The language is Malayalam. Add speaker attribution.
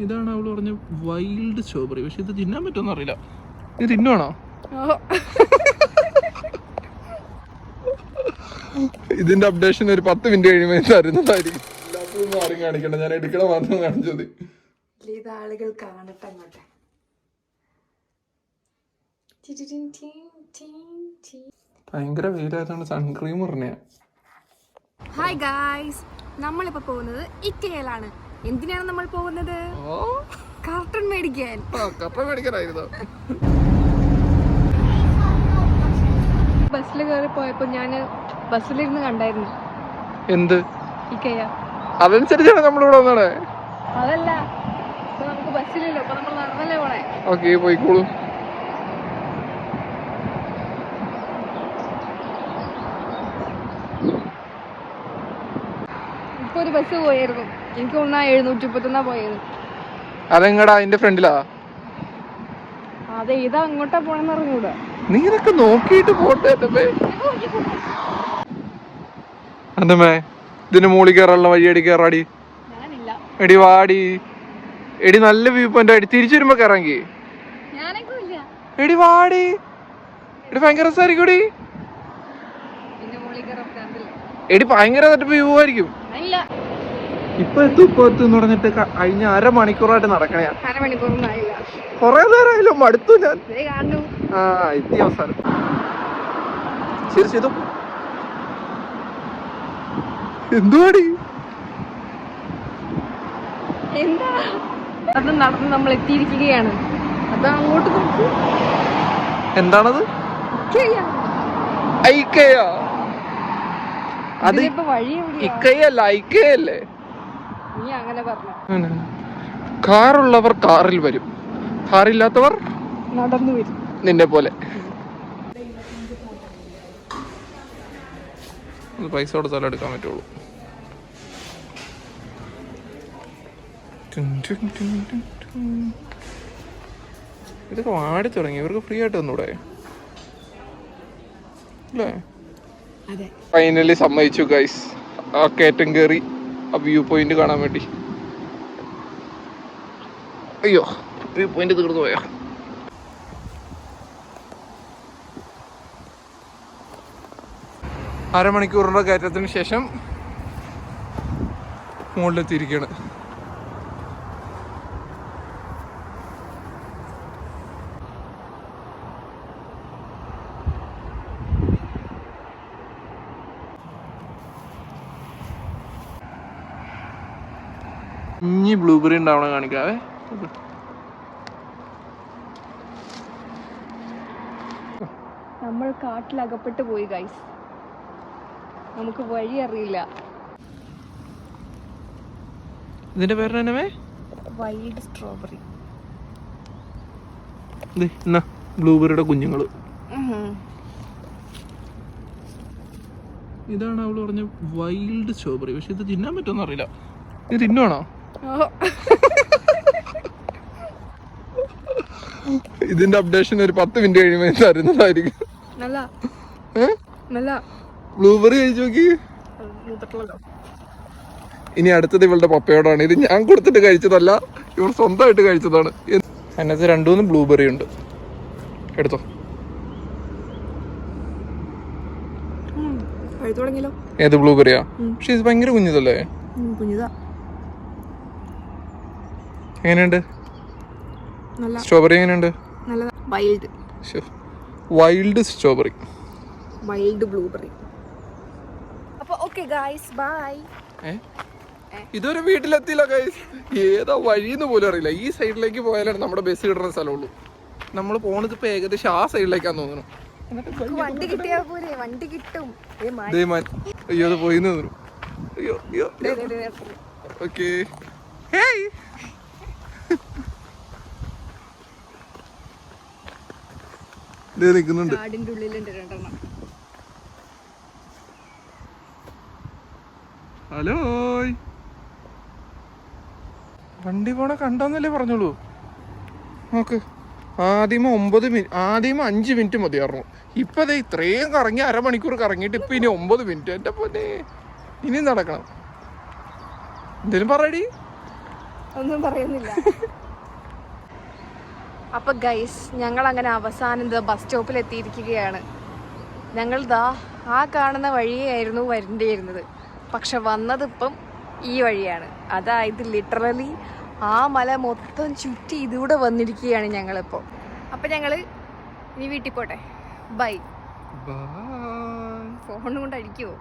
Speaker 1: ഇതാണ് അവള് പറഞ്ഞ വൈൽഡ് സ്ട്രോബെറി. പക്ഷെ ഇത് തിന്നാൻ പറ്റുമെന്ന് അറിയില്ല. ഇത് തിന്നുവാണോ? ഇതിന്റെ അപ്ഡേഷൻ ഒരു 10 മിനിറ്റ് കഴിയുമ്പോൾ തരുന്നതായിരിക്കും. എല്ലാത്തിനും ആരും കാണിക്കണ്ട, ഞാൻ എടുക്കണ മാത്രം കാണിച്ചത്.
Speaker 2: ഇത് ആളുകൾ കാണട്ടെ അങ്ങോട്ടെ.
Speaker 1: ഭയങ്കര വെയിലായതുകൊണ്ട് സൺക്രീം പറഞ്ഞ.
Speaker 2: ഹായ് ഗായ്സ്, നമ്മളിപ്പോ പോകുന്നത് ഇക്കയിലാണ്. എന്തിനാണ് നമ്മൾ പോകുന്നത്? കാർട്ടൺ മേടിക്കാൻ.
Speaker 1: മേടിക്കാനായിരുന്നു.
Speaker 2: ബസ്സിൽ കയറി പോയപ്പോ ഞാന് ബസ്സിലിരുന്ന് കണ്ടായിരുന്നു.
Speaker 1: എന്ത്?
Speaker 2: ഇക്കയ.
Speaker 1: അതനുസരിച്ചാണ് നമ്മളിവിടെ വന്നേ.
Speaker 2: അതല്ല, നമുക്ക് ബസ്സിലല്ലോ, അപ്പൊ നമ്മൾ നടന്നല്ലേ പോണേ.
Speaker 1: ഓക്കെ, പോയിക്കോളൂ.
Speaker 2: ഇപ്പൊ ഒരു ബസ് പോയായിരുന്നു, എനിക്ക് തോന്നുന്ന 731 പോയത്.
Speaker 1: അതെങ്ങടാ? അതിന്റെ ഫ്രണ്ടിലാ?
Speaker 2: അതെ, ഇതാ അങ്ങോട്ടാ പോണെന്ന് അറിഞ്ഞൂടാ.
Speaker 1: നീ ഇതൊക്കെ നോക്കിയിട്ട് പോട്ടെ. അന്തമ്മേ, ഇതിന്റെ മുകളിൽ കയറാനുള്ള വഴിയടി കയറാടി. എടി വാടി. എടി നല്ല വ്യൂ പോയിന്റ് ആയിട്ട് തിരിച്ചു വരുമ്പോ കയറാങ്കി. എടി വാടി. എടി ഭയങ്കര രസമായിരിക്കും. എടി ഭയങ്കര വ്യൂ ആയിരിക്കും. ഇപ്പൊ എത്തും പറഞ്ഞിട്ട് കഴിഞ്ഞ അരമണിക്കൂറായിട്ട് നടക്കണേ. കൊറേ നേരമായാലും മടുത്തു ഞാൻ. എത്തിയ അവസാനം. ശരി ചെയ്തു. എന്തുവാടി?
Speaker 2: എന്താ അത്? നടന്ന് നമ്മൾ എത്തിയിരിക്കുകയാണ്. അതാ അങ്ങോട്ട് നോക്കൂ.
Speaker 1: എന്താണത്? ഐക്കയാ? അത് ഇക്കയല്ല, ഐക്കയല്ലേ?
Speaker 2: നീ അങ്ങനെ പറഞ്ഞു.
Speaker 1: കാറുള്ളവർ കാറിൽ വരും, കാറില്ലാത്തവർ
Speaker 2: നടന്നു വരും.
Speaker 1: നിന്നെ പോലെ. പൈസ കൊടുത്താലേ എടുക്കാൻ പറ്റുള്ളൂ. ഇതൊക്കെ വാടി തുടങ്ങി. ഇവർക്ക് ഫ്രീ ആയിട്ട് തന്നൂടെ? അല്ലേ? ഫൈനലി സമ്മതിച്ചു ഗൈസ്. ആ കയറ്റം കയറി ആ വ്യൂ പോയിന്റ് കാണാൻ വേണ്ടി. അയ്യോ, വ്യൂ പോയിന്റ് തീർന്നു പോയാ. അരമണിക്കൂറിന്റെ കയറ്റത്തിന് ശേഷം മുകളിലെത്തിയിരിക്കുകയാണ്. ഇനി ബ്ലൂബെറി ഉണ്ടാവണ കാണിക്കാവേ.
Speaker 2: നമ്മൾ കാട്ടിലകപ്പെട്ട് പോയി ഗൈസ്. നമുക്ക് വഴി അറിയില്ല.
Speaker 1: ഇതിന്റെ പേര് തന്നെ
Speaker 2: വൈൽഡ് സ്ട്രോബെറി.
Speaker 1: ബ്ലൂബെറിയുടെ കുഞ്ഞുങ്ങള്. ഇതാണ് അവള് പറഞ്ഞ വൈൽഡ് സ്ട്രോബെറി. പക്ഷെ ഇത് തിന്നാൻ പറ്റുമെന്ന് അറിയില്ല. ഇത് തിന്നുവാണോ? ഇതിന്റെ അപ്ഡേഷൻ ഒരു 10 മിനിറ്റ് കഴിയുമ്പോൾ തരുന്നതായിരിക്കും. ബ്ലൂബെറി കഴിച്ചു നോക്കി. ഇനി അടുത്തത് ഇവളുടെ പപ്പയോടാണ്. ഇത് ഞാൻ കൊടുത്തിട്ട് കഴിച്ചതല്ല, ഇവർ സ്വന്തമായിട്ട് കഴിച്ചതാണ്. അതിനകത്ത് 2-3 ബ്ലൂബെറി ഉണ്ട്. എടുത്തോ. ഏത് ബ്ലൂബെറിയാ? പക്ഷെ ഇത് ഭയങ്കര കുഞ്ഞിതല്ലേ? എങ്ങനെയുണ്ട് സ്ട്രോബെറി? എങ്ങനെയുണ്ട്? Wild strawberry,
Speaker 2: wild blueberry. അപ്പൊ ഓക്കേ ഗൈസ്, ബൈ.
Speaker 1: ഇതുവരെ വീട്ടിലെത്തിയില്ല ഗൈസ്. ഏതാ വഴിന്ന് പോലും അറിയില്ല. ഈ സൈഡിലേക്ക് പോയാലാണ് നമ്മുടെ ബസ് കിട്ടുന്ന സ്ഥലമുള്ളൂ. നമ്മൾ പോണത് ഇപ്പൊ ഏകദേശം ആ സൈഡിലേക്കാന്ന് തോന്നുന്നു.
Speaker 2: വണ്ടി കിട്ടിയാ പോലെ. വണ്ടി കിട്ടും.
Speaker 1: അയ്യോ, അത് പോയി തോന്നുന്നു. അയ്യോ. ഓക്കേ. ഹേയ്, നിൽക്കുന്നുണ്ട്. ഹലോ, വണ്ടി പോണ കണ്ടോന്നല്ലേ പറഞ്ഞോളൂ. നോക്ക്, ആദ്യം 5 മിനിറ്റ് മതിയായിരുന്നു. ഇപ്പൊ അതെ ഇത്രയും കറങ്ങി അരമണിക്കൂർ കറങ്ങിയിട്ട് ഇപ്പൊ ഇനി 9 മിനിറ്റ്. എന്റെ പോലെ ഇനി നടക്കണം. എന്തേലും പറയടി.
Speaker 2: ഒന്നും പറയുന്നില്ല. അപ്പൊ ഗൈസ്, ഞങ്ങൾ അങ്ങനെ അവസാനം ബസ് സ്റ്റോപ്പിൽ എത്തിയിരിക്കുകയാണ്. ഞങ്ങൾ ആ കാണുന്ന വഴിയായിരുന്നു വരേണ്ടിയിരുന്നത്, പക്ഷെ വന്നതിപ്പം ഈ വഴിയാണ്. അതായത് ലിറ്ററലി ആ മല മൊത്തം ചുറ്റി ഇതിലൂടെ വന്നിരിക്കുകയാണ് ഞങ്ങളിപ്പോൾ. അപ്പം ഞങ്ങൾ ഇനി വീട്ടിൽ പോട്ടെ. ബൈ.
Speaker 1: ബൈ.
Speaker 2: ഫോൺ കൊണ്ട് അടിക്കുമോ?